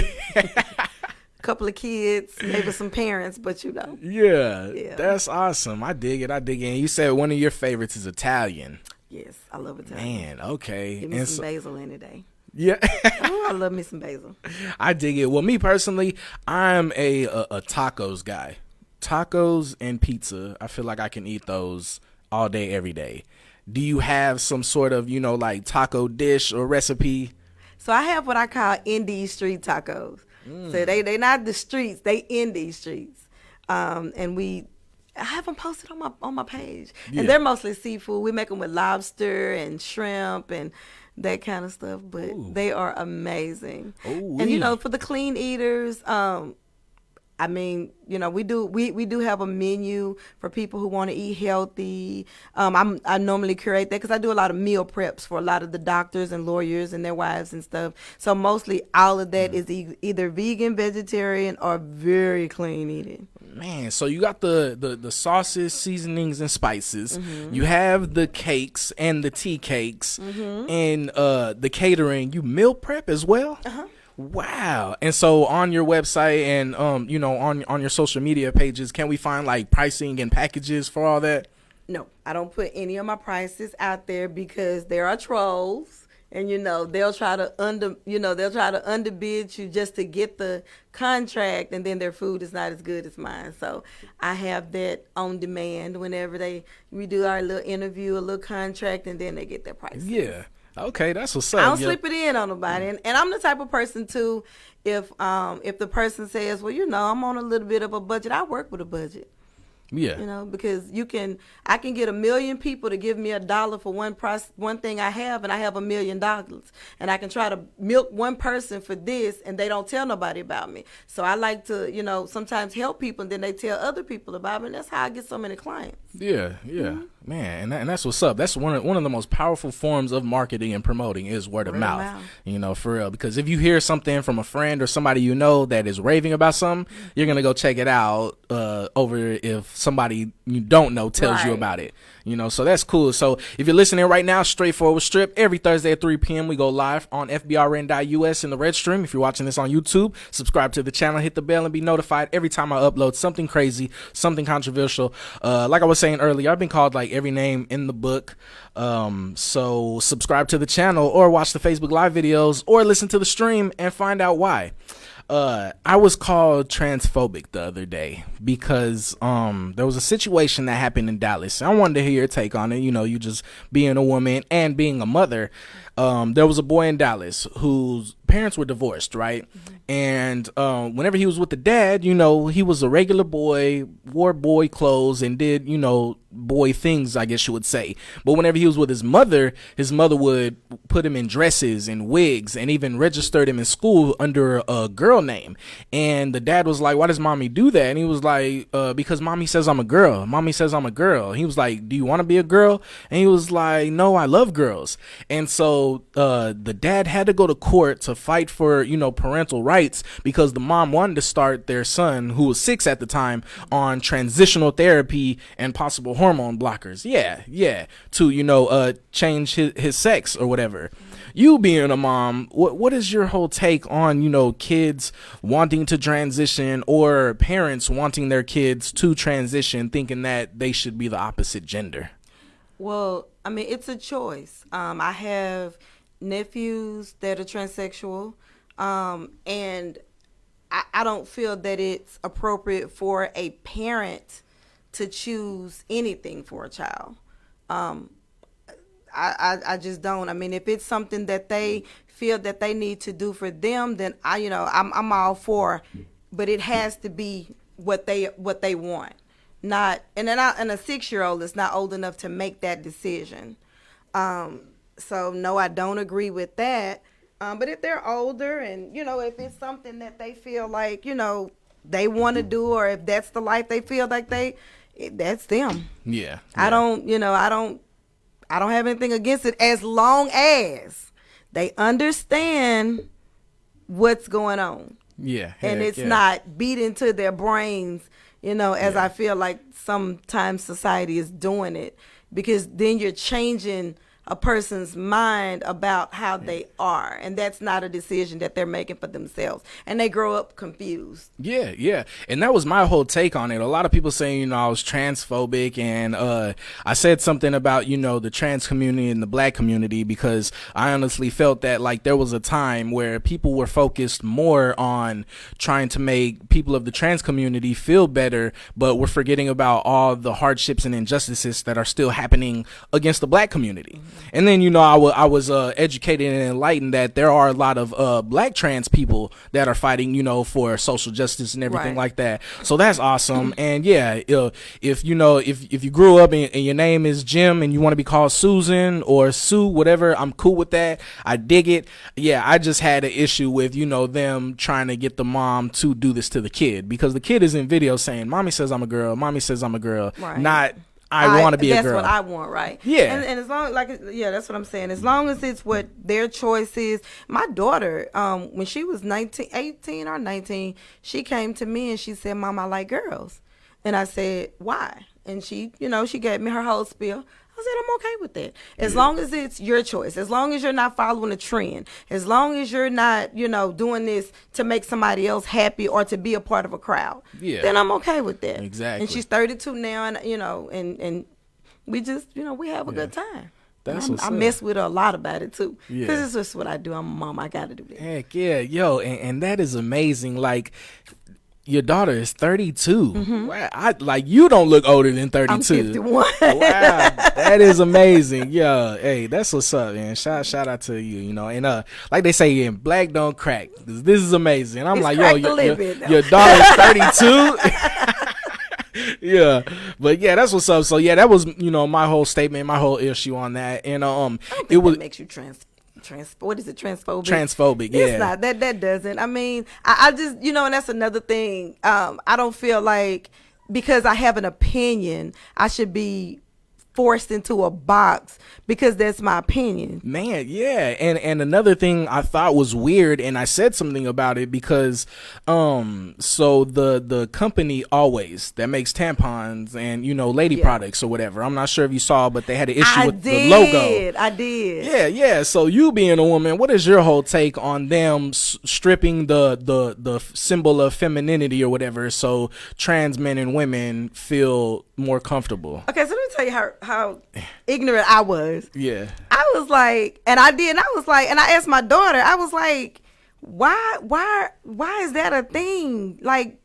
Couple of kids, maybe some parents, but Yeah, that's awesome. I dig it. And you said one of your favorites is Italian. Yes, I love Italian. Man, okay. Give me some basil any day. Yeah. Oh, I love me some basil. I dig it. Well, me personally, I'm a tacos guy. Tacos and pizza. I feel like I can eat those all day, every day. Do you have some sort of, like taco dish or recipe? So I have what I call indie street tacos. So they not the streets, they indie streets. And I have them posted on my page. Yeah. And they're mostly seafood. We make them with lobster and shrimp and that kind of stuff, but they are amazing. And for the clean eaters, I mean, we do have a menu for people who want to eat healthy. I normally curate that because I do a lot of meal preps for a lot of the doctors and lawyers and their wives and stuff. So mostly all of that is either vegan, vegetarian, or very clean eating. Man, so you got the sauces, seasonings, and spices. You have the cakes and the tea cakes, and the catering. You meal prep as well. Wow. And so on your website and on your social media pages, can we find like pricing and packages for all that? No, I don't put any of my prices out there because there are trolls. And they'll try to underbid you just to get the contract, and then their food is not as good as mine. So I have that on demand whenever we do our little interview, a little contract, and then they get their prices. Yeah. Okay, that's what's up. I don't slip it in on nobody, and I'm the type of person too. If the person says, well, I'm on a little bit of a budget, I work with a budget. Yeah. You know, because I can get 1 million people to give me $1 for one thing I have, and I have $1 million, and I can try to milk one person for this, and they don't tell nobody about me. So I like to, sometimes help people, and then they tell other people about me, and that's how I get so many clients. Yeah, man, and that's what's up. That's one of the most powerful forms of marketing and promoting is word of mouth. For real. Because if you hear something from a friend or somebody that is raving about something, you're gonna go check it out over if somebody you don't know tells you about it. So that's cool. So if you're listening right now, Straightforward Strip, every Thursday at 3 p.m. we go live on FBRN.US in the red stream. If you're watching this on YouTube, subscribe to the channel, hit the bell, and be notified every time I upload something crazy, something controversial. Like I was saying earlier, I've been called like every name in the book. So subscribe to the channel or watch the Facebook Live videos or listen to the stream and find out why. I was called transphobic the other day because there was a situation that happened in Dallas. I wanted to hear your take on it. You just being a woman and being a mother. There was a boy in Dallas whose parents were divorced, right? And whenever he was with the dad, he was a regular boy, wore boy clothes, and did, boy things, I guess you would say. But whenever he was with his mother would put him in dresses and wigs and even registered him in school under a girl name. And the dad was like, why does mommy do that? And he was like, because mommy says I'm a girl. Mommy says I'm a girl. He was like, do you want to be a girl? And he was like, no, I love girls. And so the dad had to go to court to fight for, parental rights because the mom wanted to start their son, who was 6 at the time, on transitional therapy and possible hormone blockers. To, change his sex or whatever. You being a mom, what is your whole take on, kids wanting to transition or parents wanting their kids to transition, thinking that they should be the opposite gender? Well, I mean, it's a choice. I have nephews that are transsexual, and I don't feel that it's appropriate for a parent to choose anything for a child. I just don't. I mean, if it's something that they feel that they need to do for them, then I'm all for. But it has to be what they want. Not and a 6-year-old is not old enough to make that decision. So no, I don't agree with that. But if they're older and if it's something that they feel like they want to do, or if that's the life they feel like that's them. Yeah. I don't have anything against it as long as they understand what's going on. Yeah. And it's not beat into their brains, as I feel like sometimes society is doing it, because then you're changing a person's mind about how they are, and that's not a decision that they're making for themselves, and they grow up confused. Yeah, and that was my whole take on it. A lot of people saying I was transphobic, and I said something about the trans community and the black community, because I honestly felt that like there was a time where people were focused more on trying to make people of the trans community feel better, but we're forgetting about all the hardships and injustices that are still happening against the black community. And then, I was educated and enlightened that there are a lot of black trans people that are fighting, for social justice and everything like that. So that's awesome. And if you grew up and your name is Jim and you want to be called Susan or Sue, whatever, I'm cool with that. I dig it. Yeah, I just had an issue with, them trying to get the mom to do this to the kid, because the kid is in video saying, mommy says I'm a girl, mommy says I'm a girl, not I want to be a girl. That's what I want, right? Yeah. And as long that's what I'm saying. As long as it's what their choice is. My daughter, when she was 18 or 19, she came to me and she said, Mom, I like girls. And I said, why? And she, she gave me her whole spiel. I said, I'm okay with that. As long as it's your choice, as long as you're not following a trend, as long as you're not, doing this to make somebody else happy or to be a part of a crowd, then I'm okay with that. Exactly. And she's 32 now, and, and we just, we have a good time. I mess with her a lot about it, too. Because it's just what I do. I'm a mom. I got to do that. Heck yeah. Yo, and that is amazing. Like, your daughter is 32. Mm-hmm. Wow, you don't look older than 32. I'm 51. Wow, that is amazing. Yeah, hey, that's what's up, man. Shout out to you, and like they say, black don't crack. This is amazing. I'm it's like, yo, your daughter is 32. Yeah, but yeah, that's what's up. So yeah, that was my whole statement, my whole issue on that, and I don't think it was that makes you what is it, transphobic? Transphobic, yeah. It's not that doesn't. I mean, I just and that's another thing. I don't feel like because I have an opinion, I should be forced into a box because that's my opinion. Man, yeah. And another thing I thought was weird, and I said something about it because so the company Always that makes tampons and lady products or whatever, I'm not sure if you saw, but they had an issue with the logo. I did. Yeah. So you being a woman, what is your whole take on them stripping the symbol of femininity or whatever so trans men and women feel more comfortable? Okay, so let me tell you how ignorant I was. Yeah. I was like, and I asked my daughter, I was like, why is that a thing? Like,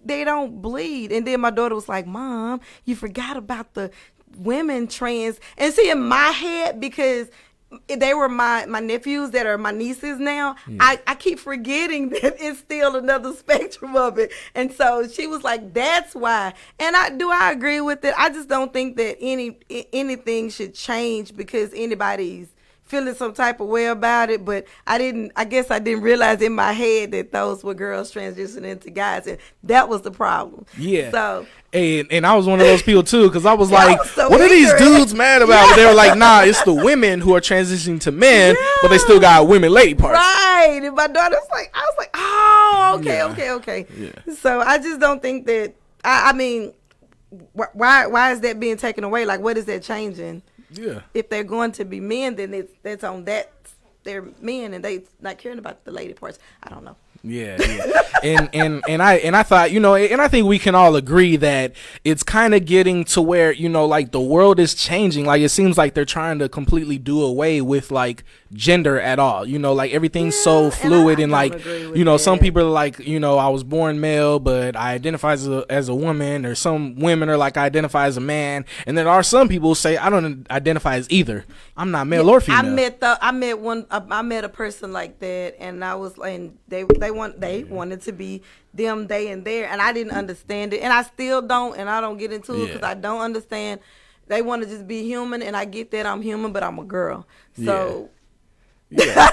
they don't bleed. And then my daughter was like, Mom, you forgot about the women trans. And see, in my head, because they were my nephews that are my nieces now, I keep forgetting that it's still another spectrum of it. And so she was like, that's why. And I agree with it. I just don't think that anything should change because anybody's feeling some type of way about it. But I guess I didn't realize in my head that those were girls transitioning into guys, and that was the problem. Yeah. So and I was one of those people too, because I was like, so what are these ignorant. dudes mad about? But they were like, nah, it's the women who are transitioning to men, but they still got women lady parts. Right. And my daughter was like, I was like, oh, okay. Yeah. So I just don't think that, I mean, why is that being taken away? Like, what is that changing? Yeah. If they're going to be men, then that's on that. They're men and they not caring about the lady parts. I don't know. Yeah. and I thought, and I think we can all agree that it's kind of getting to where, like the world is changing. Like it seems like they're trying to completely do away with like gender at all. Like everything's so fluid and like, some people are like, I was born male, but I identify as a woman, or some women are like, I identify as a man. And there are some people who say, I don't identify as either. I'm not male or female. I met a person like that, and I was, and they wanted to be them, they, and their, and I didn't understand it, and I still don't, and I don't get into it because I don't understand. They want to just be human, and I get that I'm human, but I'm a girl, so. Yeah.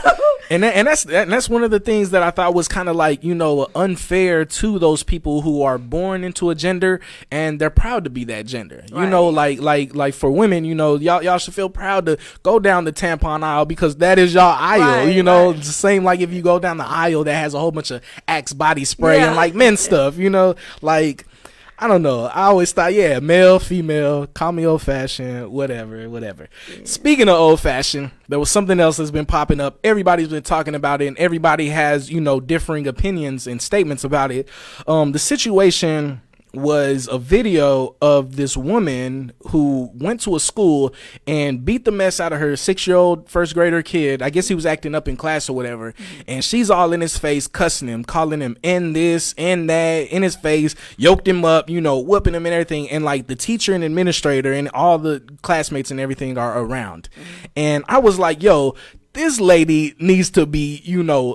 and that's one of the things that I thought was kind of like unfair to those people who are born into a gender and they're proud to be that gender. Right. Like for women, y'all should feel proud to go down the tampon aisle because that is y'all aisle. Right, right. It's the same like if you go down the aisle that has a whole bunch of Axe body spray and like men's stuff. Like. I don't know. I always thought, male, female, call me old fashioned, whatever. Yeah. Speaking of old fashioned, there was something else that's been popping up. Everybody's been talking about it, and everybody has, differing opinions and statements about it. The situation was a video of this woman who went to a school and beat the mess out of her 6-year-old first grader kid. I guess he was acting up in class or whatever. And she's all in his face, cussing him, calling him in this, in that, in his face, yoked him up, whooping him and everything. And like the teacher and administrator and all the classmates and everything are around. And I was like, yo, this lady needs to be,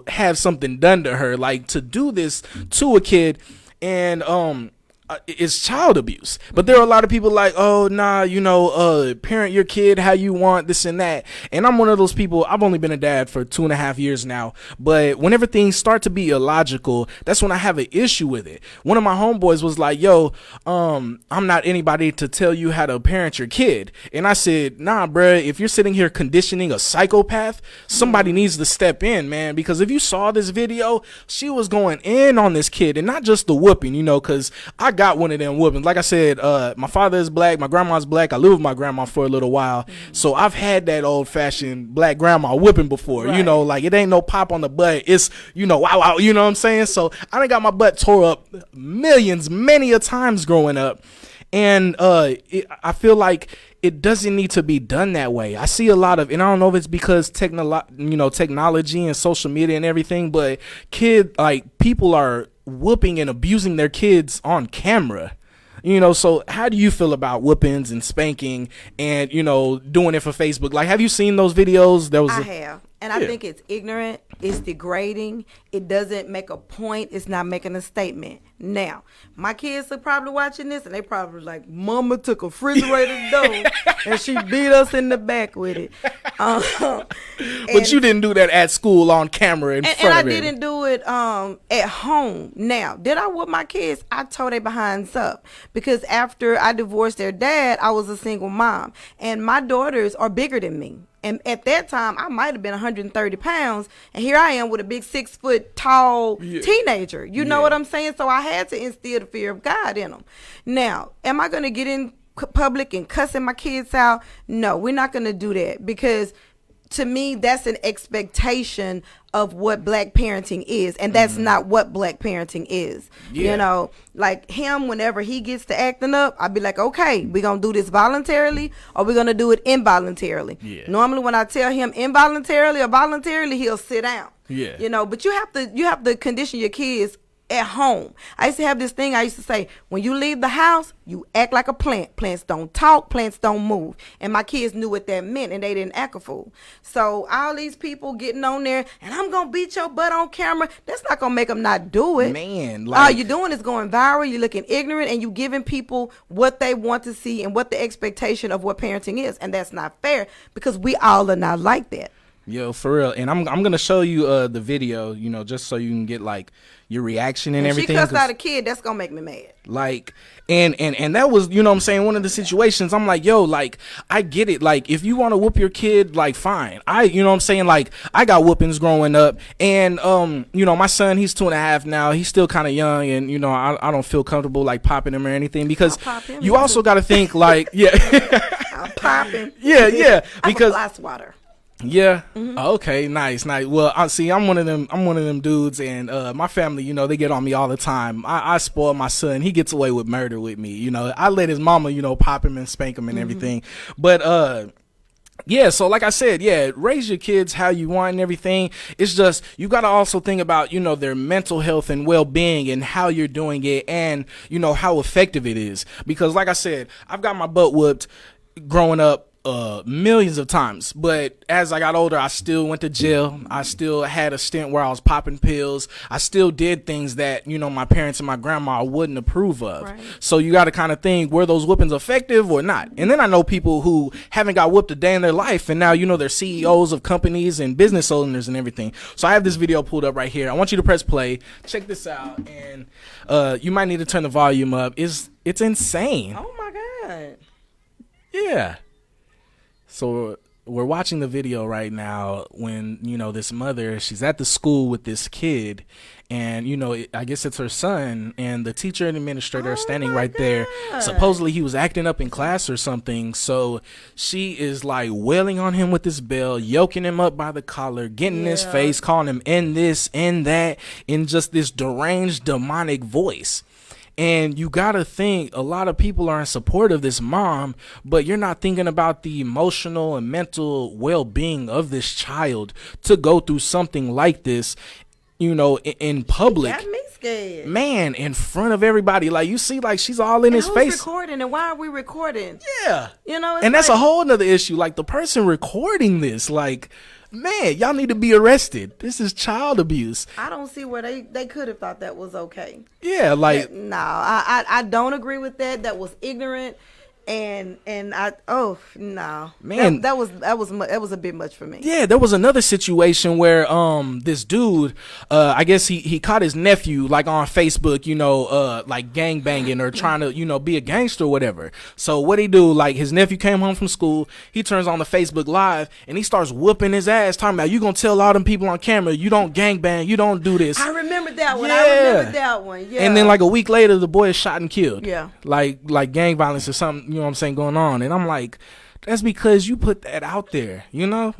have something done to her, like to do this to a kid. And, it's child abuse. But there are a lot of people like, oh, nah, parent your kid how you want, this and that. And I'm one of those people. I've only been a dad for 2.5 years now. But whenever things start to be illogical, that's when I have an issue with it. One of my homeboys was like, yo, I'm not anybody to tell you how to parent your kid. And I said, nah, bruh, if you're sitting here conditioning a psychopath, somebody needs to step in, man. Because if you saw this video, she was going in on this kid. And not just the whooping, because I got one of them whoopings. Like I said, my father is black, my grandma's black. I lived with my grandma for a little while, so I've had that old-fashioned black grandma whipping before. Right. Like it ain't no pop on the butt. It's wow, you know what I'm saying? So I done got my butt tore up many a times growing up, and I feel like it doesn't need to be done that way. I see a lot of, and I don't know if it's because technology and social media and everything, but people are whooping and abusing their kids on camera. So how do you feel about whoopings and spanking and doing it for Facebook? Like, have you seen those videos? I have. And I think it's ignorant, it's degrading, it doesn't make a point, it's not making a statement. Now, my kids are probably watching this and they probably like, Mama took a refrigerator door and she beat us in the back with it. But you didn't do that at school on camera in front of And I everybody. didn't do it at home. Now, did I whoop my kids? I tore their behinds up. Because after I divorced their dad, I was a single mom. And my daughters are bigger than me. And at that time, I might have been 130 pounds. And here I am with a big 6 foot tall teenager. You know what I'm saying? So I had to instill the fear of God in them. Now, am I going to get in public and cussing my kids out? No, we're not going to do that. Because to me, that's an expectation of what black parenting is. And that's not what black parenting is. You know, like him, whenever he gets to acting up, I'd be like, okay, we're going to do this voluntarily or we're going to do it involuntarily. Normally when I tell him involuntarily or voluntarily, he'll sit down. You know, but you have to condition your kids at home. I used to have this thing I used to say, when you leave the house, you act like a plant. Plants don't talk, plants don't move. And my kids knew what that meant and they didn't act a fool. So all these people getting on there and I'm going to beat your butt on camera, that's not going to make them not do it. Man, All you're doing is going viral, you're looking ignorant, and you giving people what they want to see and what the expectation of what parenting is. And that's not fair because we all are not like that. Yo, for real. And I'm gonna show you the video, you know, just so you can get like your reaction and everything. She cussed out a kid, that's gonna make me mad. Like, and that was, you know what I'm saying, one of the situations. I'm like, yo, like, I get it. Like, if you want to whoop your kid, like, fine. You know what I'm saying? Like, I got whoopings growing up, and you know, my son, he's 2.5 now. He's still kind of young, and you know, I don't feel comfortable like popping him or anything because you also got to think like, I'm popping. Yeah, because I'm a fly swatter. Yeah. Okay. Nice. Well, I see. I'm one of them dudes, and my family, you know, they get on me all the time. I spoil my son. He gets away with murder with me. You know, I let his mama, you know, pop him and spank him and everything. But yeah, so like I said, raise your kids how you want and everything. It's just you got to also think about, you know, their mental health and well-being and how you're doing it, and you know how effective it is. Because like I said, I've got my butt whooped growing up millions of times, but as I got older, I still went to jail. I still had a stint where I was popping pills. I still did things that, you know, my parents and my grandma wouldn't approve of. Right. So you got to kind of think, were those whoopings effective or not? And then I know people who haven't got whooped a day in their life, and now, you know, they're CEOs of companies and business owners and everything. So I have this video pulled up right here. I want you to press play. Check this out, and you might need to turn the volume up. It's insane. Oh my God. Yeah. So we're watching the video right now when, you know, this mother, she's at the school with this kid, and, you know, I guess it's her son, and the teacher and administrator are standing right there. Supposedly he was acting up in class or something. So she is like wailing on him with this bell, yoking him up by the collar, getting in his face, calling him in this, in that, in just this deranged demonic voice. And you got to think a lot of people are in support of this mom, but you're not thinking about the emotional and mental well-being of this child to go through something like this, you know, in public. Got me scared. Man, in front of everybody. Like, you see, like, she's all in his face. Who's recording, and why are we recording? Yeah. You know, and that's a whole nother issue. Like, the person recording this, like, man, y'all need to be arrested. This is child abuse. I don't see where they could have thought that was okay. Yeah, like, no, I don't agree with that. That was ignorant, and no, man, that was a bit much for me. Yeah, there was another situation where this dude, I guess he caught his nephew like on Facebook, you know, like gang banging or trying to, you know, be a gangster or whatever. So what he do, like, his nephew came home from school, he turns on the Facebook Live and he starts whooping his ass, talking about, you gonna tell all them people on camera you don't gang bang, you don't do this. I remember that one. Yeah. And then like a week later, the boy is shot and killed. Yeah. Like gang violence or something, you know what I'm saying, going on. And I'm like, that's because you put that out there, you know?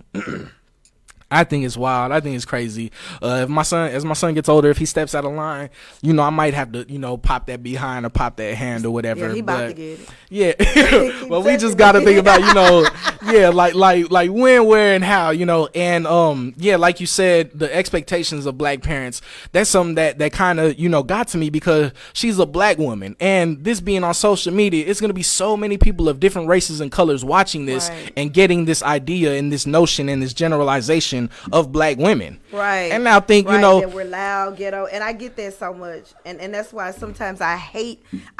I think it's wild. I think it's crazy. As my son gets older, if he steps out of line, you know, I might have to, you know, pop that behind or pop that hand or whatever. Yeah, he about to get it. Yeah. Well, we just got to think about, you know, yeah, like when, where, and how, you know, and yeah, like you said, the expectations of black parents. That's something that kind of, you know, got to me because she's a black woman, and this being on social media, it's gonna be so many people of different races and colors watching this and getting this idea and this notion and this generalization perception of black women. Right. And I think, that we're loud, ghetto, and I get that so much. And that's why sometimes I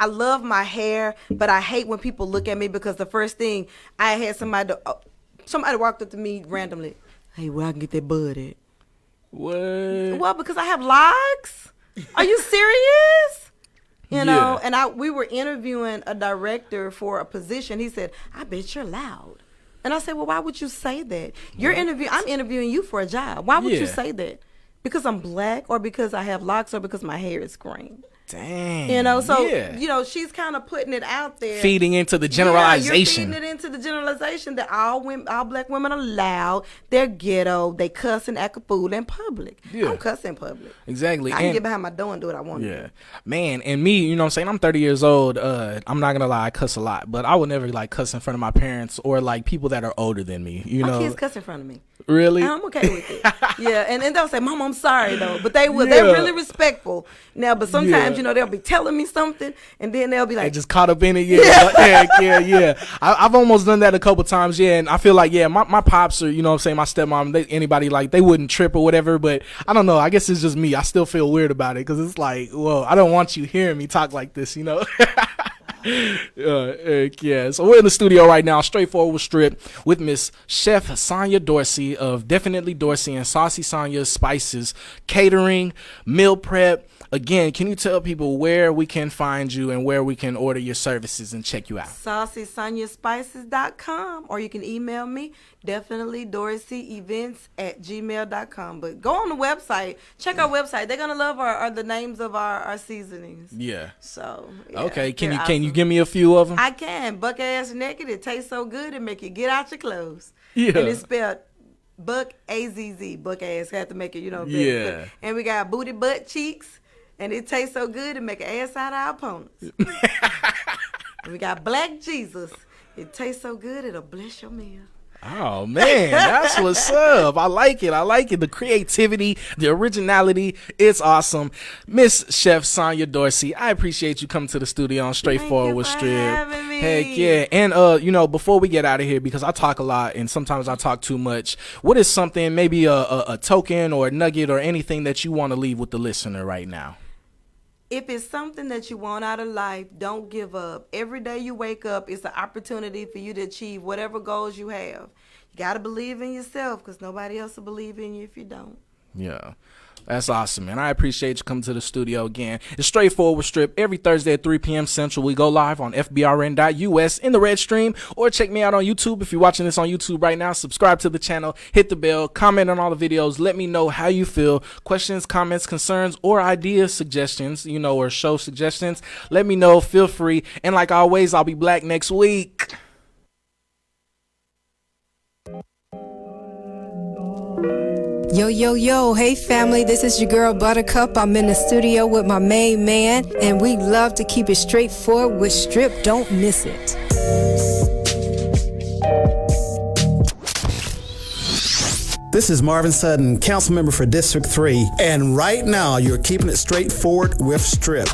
love my hair, but I hate when people look at me, because the first thing I had somebody walked up to me randomly. Hey, where I can get that bud at? What? Well, because I have locks. Are you serious? You know, and we were interviewing a director for a position. He said, I bet you're loud. And I said, well, why would you say that? I'm interviewing you for a job. Why would you say that? Because I'm black, or because I have locks, or because my hair is green? Dang. She's kind of putting it out there. Feeding into the generalization. You're feeding it into the generalization that all black women are loud, they're ghetto, they cuss and act a fool in public. I don't cuss in public. Exactly. I can get behind my door and do what I want to do. Man, and me, you know what I'm saying? I'm 30 years old. I'm not going to lie, I cuss a lot. But I would never cuss in front of my parents or people that are older than me. My kids cuss in front of me. Really? I'm okay with it. And they'll say, Mom, I'm sorry, though. But they're really respectful. Now, but sometimes, they'll be telling me something, and then they'll be like... They just caught up in it, yeah. I've almost done that a couple times, and I feel like, my pops, or, my stepmom, anybody, they wouldn't trip or whatever, but I don't know. I guess it's just me. I still feel weird about it, because it's like, whoa, I don't want you hearing me talk like this, So we're in the studio right now, Straightforward with Strip, with Miss Chef Sonya Dorsey of Definitely Dorsey and Saucy Sonya's Spices Catering, Meal Prep. Again, can you tell people where we can find you and where we can order your services and check you out? SaucySonyaSpices.com, or you can email me, definitelydorseyevents@gmail.com. But go on the website, check our website. They're gonna love the names of our seasonings. Yeah. So okay, can you give me a few of them? I can. Buck ass naked. It tastes so good it make you get out your clothes. Yeah. And it's spelled Buck AZZ. Buck ass had to make it, Yeah. And we got booty butt cheeks. And it tastes so good, it make an ass out of our opponents. And we got Black Jesus. It tastes so good, it'll bless your meal. Oh, man, that's what's up. I like it. The creativity, the originality, it's awesome. Miss Chef Sonya Dorsey, I appreciate you coming to the studio on Straightforward with Strip. Having me. Heck yeah. And, before we get out of here, because I talk a lot and sometimes I talk too much, what is something, maybe a token or a nugget or anything that you want to leave with the listener right now? If it's something that you want out of life, don't give up. Every day you wake up, it's an opportunity for you to achieve whatever goals you have. You got to believe in yourself, because nobody else will believe in you if you don't. Yeah. That's awesome, man. I appreciate you coming to the studio again. It's Straightforward with Strip every Thursday at 3 p.m. Central. We go live on fbrn.us in the red stream, or check me out on YouTube. If you're watching this on YouTube right now, subscribe to the channel, hit the bell, comment on all the videos. Let me know how you feel. Questions, comments, concerns, or idea suggestions, or show suggestions. Let me know. Feel free. And like always, I'll be black next week. Yo, hey family, this is your girl Buttercup. I'm in the studio with my main man, and we love to keep it straightforward with Strip. Don't miss it. This is Marvin Sutton, council member for District 3, and right now you're keeping it straightforward with Strip.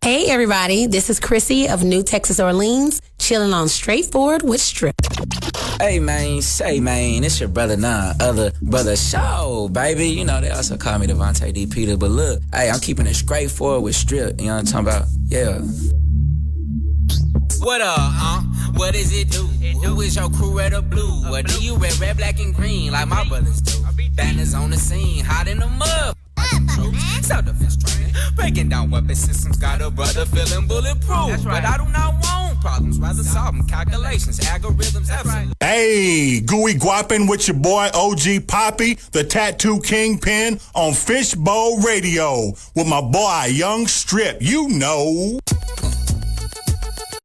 Hey everybody, this is Chrissy of New Texas Orleans, chilling on Straightforward with Strip. Hey man, it's your brother other brother show, baby. They also call me Devontae D. Peter, but look, hey, I'm keeping it straightforward with Strip. You know what I'm talking about? Yeah. What up, what does it do? Who is your crew, red or blue? Or do you wear red, black, and green like my brothers do? Banners on the scene, hot in the mud. Self-defense training, breaking down weapon systems, got a brother feeling bulletproof. But I do not want problems, rather solve them. Calculations, algorithms, absolutely. Hey, gooey guapping with your boy OG Poppy, the Tattoo Kingpin on Fishbowl Radio with my boy Young Strip,